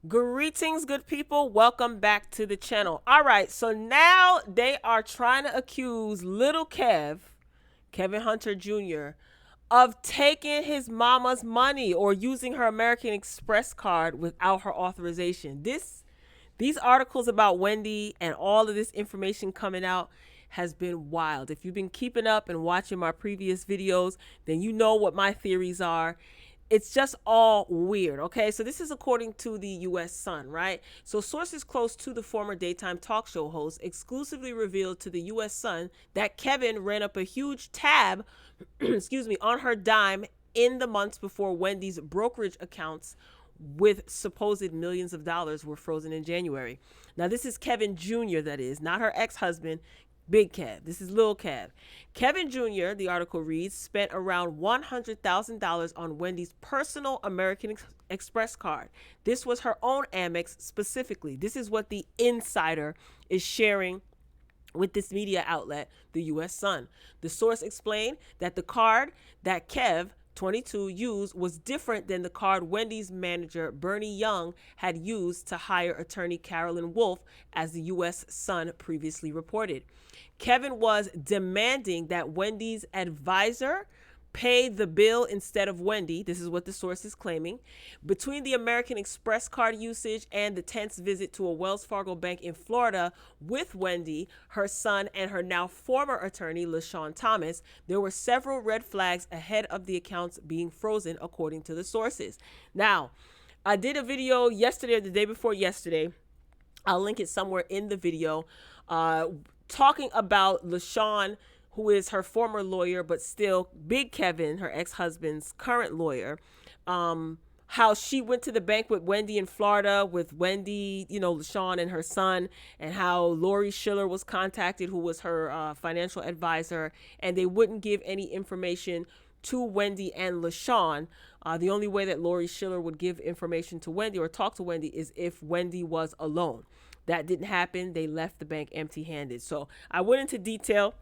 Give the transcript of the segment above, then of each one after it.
Greetings, good people. Welcome back to the channel. All right, so now they are trying to accuse little Kevin Hunter Jr., of taking his mama's money or using her American Express card without her authorization. These articles about Wendy and all of this information coming out has been wild. If you've been keeping up and watching my previous videos, then you know what my theories are. It's just all weird. Okay, so this is according to the US Sun, right? So sources close to the former daytime talk show host exclusively revealed to the US Sun that Kevin ran up a huge tab excuse me, on her dime in the months before Wendy's brokerage accounts with supposed millions of dollars were frozen in January. Now, this is Kevin Jr., that is, not her ex-husband, Big Kev. This is Lil Kev. Kevin Jr., the article reads, spent around $100,000 on Wendy's personal American Express card. This was her own Amex specifically. This is what the insider is sharing with this media outlet, the US Sun. The source explained that the card that Kev, 22, used was different than the card Wendy's manager Bernie Young had used to hire attorney Carolyn Wolf, as the US Sun previously reported. Kevin was demanding that Wendy's advisor pay the bill instead of Wendy. This is what the source is claiming. Between the American Express card usage and the tense visit to a Wells Fargo bank in Florida with Wendy, her son, and her now former attorney, LaShawn Thomas, there were several red flags ahead of the accounts being frozen, according to the sources. Now, I did a video yesterday or the day before yesterday. I'll link it somewhere in the video, talking about LaShawn, who is her former lawyer, but still Big Kevin, her ex-husband's current lawyer, how she went to the bank with Wendy in Florida with Wendy, LaShawn and her son, and how Lori Schiller was contacted, who was her financial advisor, and they wouldn't give any information to Wendy and LaShawn. The only way that Lori Schiller would give information to Wendy or talk to Wendy is if Wendy was alone. That didn't happen. They left the bank empty-handed. So I went into detail.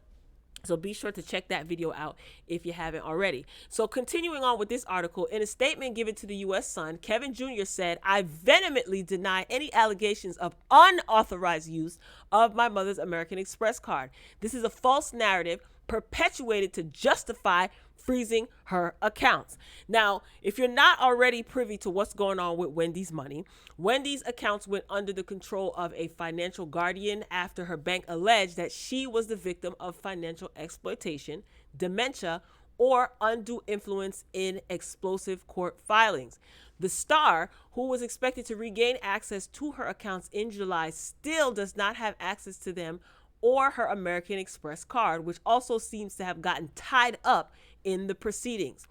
So be sure to check that video out if you haven't already. So continuing on with this article, in a statement given to the US Sun, Kevin Jr. said, "I vehemently deny any allegations of unauthorized use of my mother's American Express card. This is a false narrative perpetuated to justify freezing her accounts." Now, if you're not already privy to what's going on with Wendy's money, Wendy's accounts went under the control of a financial guardian after her bank alleged that she was the victim of financial exploitation, dementia, or undue influence in explosive court filings. The star, who was expected to regain access to her accounts in July, still does not have access to them or her American Express card, which also seems to have gotten tied up in the proceedings.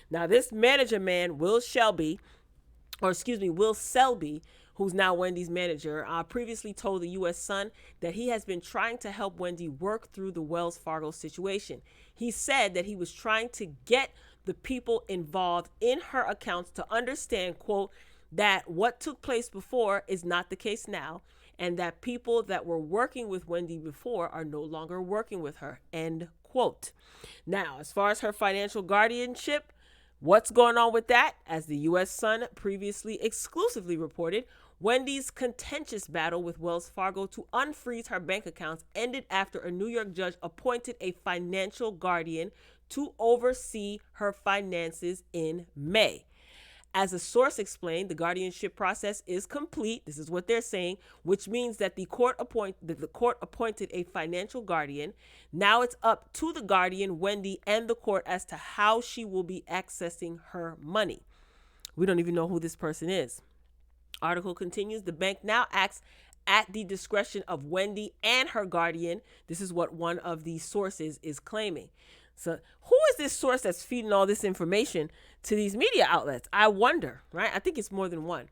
Now, this manager man, Will Selby, who's now Wendy's manager, previously told the U.S. Sun that he has been trying to help Wendy work through the Wells Fargo situation. He said that he was trying to get the people involved in her accounts to understand, quote, that what took place before is not the case now, and that people that were working with Wendy before are no longer working with her, end quote. Now, as far as her financial guardianship, what's going on with that? As the U.S. Sun previously exclusively reported, Wendy's contentious battle with Wells Fargo to unfreeze her bank accounts ended after a New York judge appointed a financial guardian to oversee her finances in May. As a source explained, the guardianship process is complete. This is what they're saying, which means that the court appointed a financial guardian. Now it's up to the guardian, Wendy, and the court as to how she will be accessing her money. We don't even know who this person is. Article continues, the bank now acts at the discretion of Wendy and her guardian. This is what one of the sources is claiming. So who is this source that's feeding all this information to these media outlets? I wonder, right? I think it's more than one.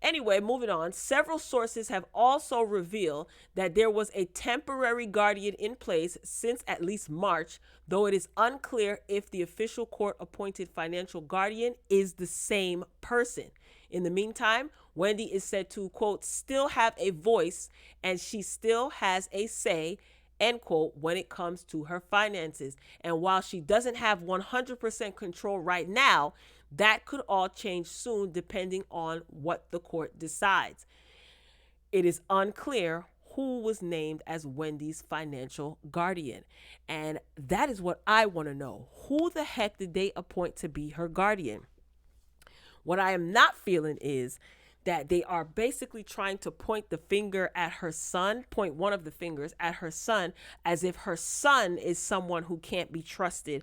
Anyway, moving on. Several sources have also revealed that there was a temporary guardian in place since at least March, though it is unclear if the official court-appointed financial guardian is the same person. In the meantime, Wendy is said to, quote, still have a voice and she still has a say, end quote, when it comes to her finances. And while she doesn't have 100% control right now, That could all change soon depending on what the court decides. It is unclear who was named as Wendy's financial guardian. And that is what I want to know. Who the heck did they appoint to be her guardian? What I am not feeling is that they are basically trying to point the finger at her son, point one of the fingers at her son, as if her son is someone who can't be trusted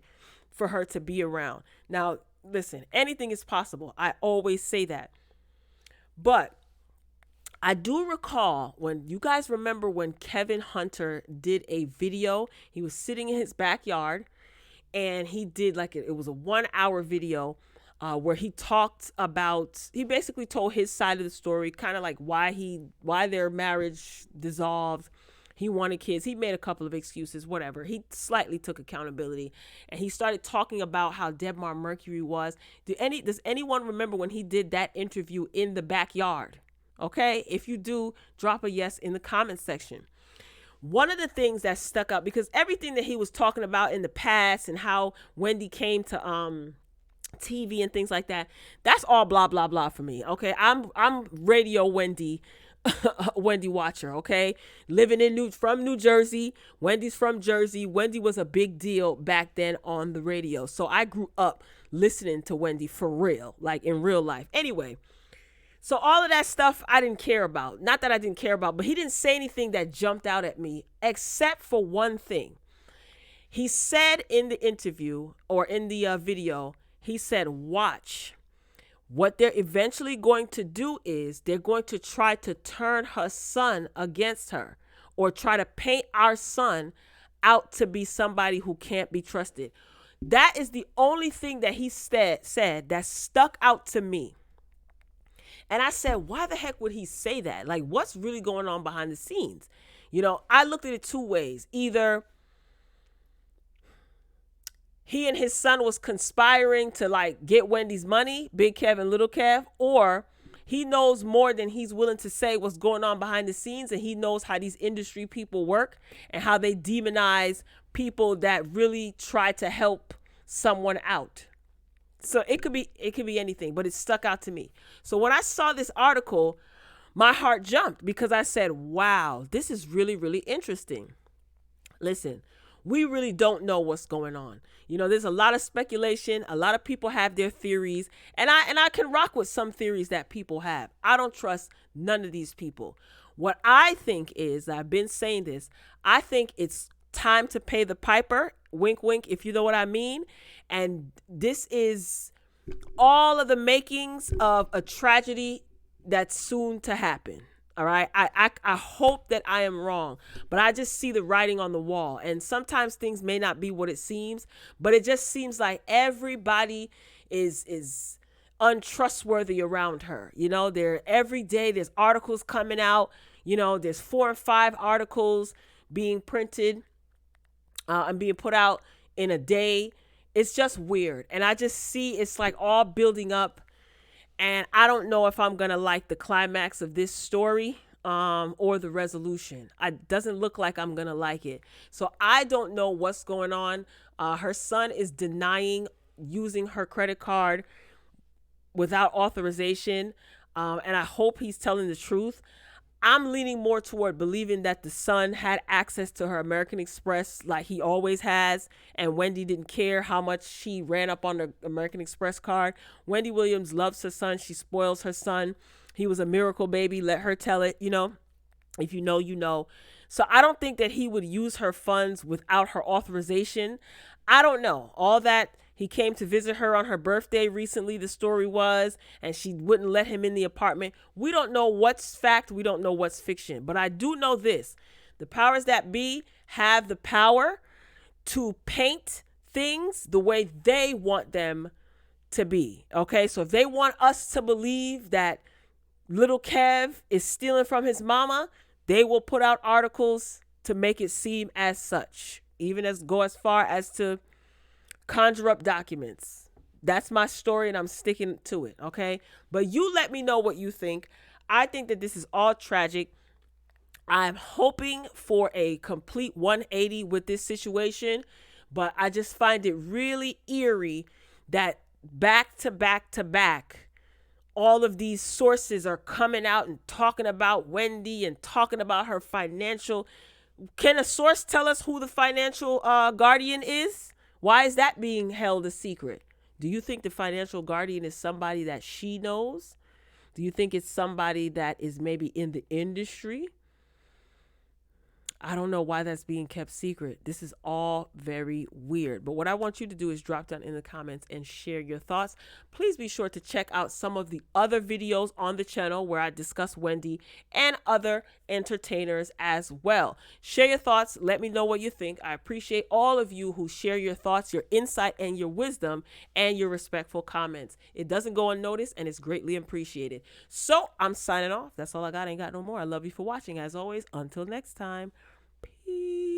for her to be around. Now, listen, anything is possible. I always say that. But I do recall when you guys remember when Kevin Hunter did a video, he was sitting in his backyard and he did it was a 1 hour video where he talked about, he basically told his side of the story, kind of like why their marriage dissolved. He wanted kids. He made a couple of excuses, whatever. He slightly took accountability and he started talking about how Debmar Mercury was. Does anyone remember when he did that interview in the backyard? Okay, if you do, drop a yes in the comment section. One of the things that stuck out, because everything that he was talking about in the past and how Wendy came to TV and things like that, that's all blah blah blah for me. Okay, I'm radio Wendy Wendy watcher. Okay, living from New Jersey. Wendy's from Jersey. Wendy was a big deal back then on the radio, so I grew up listening to Wendy for real, like in real life. Anyway. So all of that stuff I didn't care about. Not that I didn't care about, but he didn't say anything that jumped out at me except for one thing. He said in the interview or in the video, he said, watch. What they're eventually going to do is they're going to try to turn her son against her or try to paint our son out to be somebody who can't be trusted. That is the only thing that he said that stuck out to me. And I said, why the heck would he say that? Like, what's really going on behind the scenes? You know, I looked at it two ways. Either he and his son was conspiring to get Wendy's money, Big Kev and Little Kev, or he knows more than he's willing to say what's going on behind the scenes, and he knows how these industry people work and how they demonize people that really try to help someone out. So it could be anything, but it stuck out to me. So when I saw this article, my heart jumped because I said, wow, this is really, really interesting. Listen, we really don't know what's going on. You know, there's a lot of speculation. A lot of people have their theories, and I can rock with some theories that people have. I don't trust none of these people. What I think is, I've been saying this, I think it's time to pay the piper. Wink, wink, if you know what I mean. And this is all of the makings of a tragedy that's soon to happen. All right. I hope that I am wrong, but I just see the writing on the wall. And sometimes things may not be what it seems, but it just seems like everybody is untrustworthy around her. You know, every day there's articles coming out. You know, there's 4 or 5 articles being printed and being put out in a day. It's just weird. And I just see it's like all building up. And I don't know if I'm going to like the climax of this story or the resolution. It doesn't look like I'm going to like it. So I don't know what's going on. Her son is denying using her credit card without authorization. And I hope he's telling the truth. I'm leaning more toward believing that the son had access to her American Express like he always has, and Wendy didn't care how much she ran up on the American Express card. Wendy Williams loves her son. She spoils her son. He was a miracle baby. Let her tell it, you know. If you know, you know. So I don't think that he would use her funds without her authorization. I don't know. All that. He came to visit her on her birthday recently, the story was, and she wouldn't let him in the apartment. We don't know what's fact. We don't know what's fiction. But I do know this. The powers that be have the power to paint things the way they want them to be. Okay, so if they want us to believe that little Kev is stealing from his mama, they will put out articles to make it seem as such, even go as far as to conjure up documents. That's my story and I'm sticking to it. Okay. But you let me know what you think. I think that this is all tragic. I'm hoping for a complete 180 with this situation, but I just find it really eerie that back to back to back, all of these sources are coming out and talking about Wendy and talking about her financial. Can a source tell us who the financial guardian is? Why is that being held a secret? Do you think the financial guardian is somebody that she knows? Do you think it's somebody that is maybe in the industry? I don't know why that's being kept secret. This is all very weird. But what I want you to do is drop down in the comments and share your thoughts. Please be sure to check out some of the other videos on the channel where I discuss Wendy and other entertainers as well. Share your thoughts. Let me know what you think. I appreciate all of you who share your thoughts, your insight, and your wisdom, and your respectful comments. It doesn't go unnoticed, and it's greatly appreciated. So I'm signing off. That's all I got. I ain't got no more. I love you for watching. As always, until next time. Peace.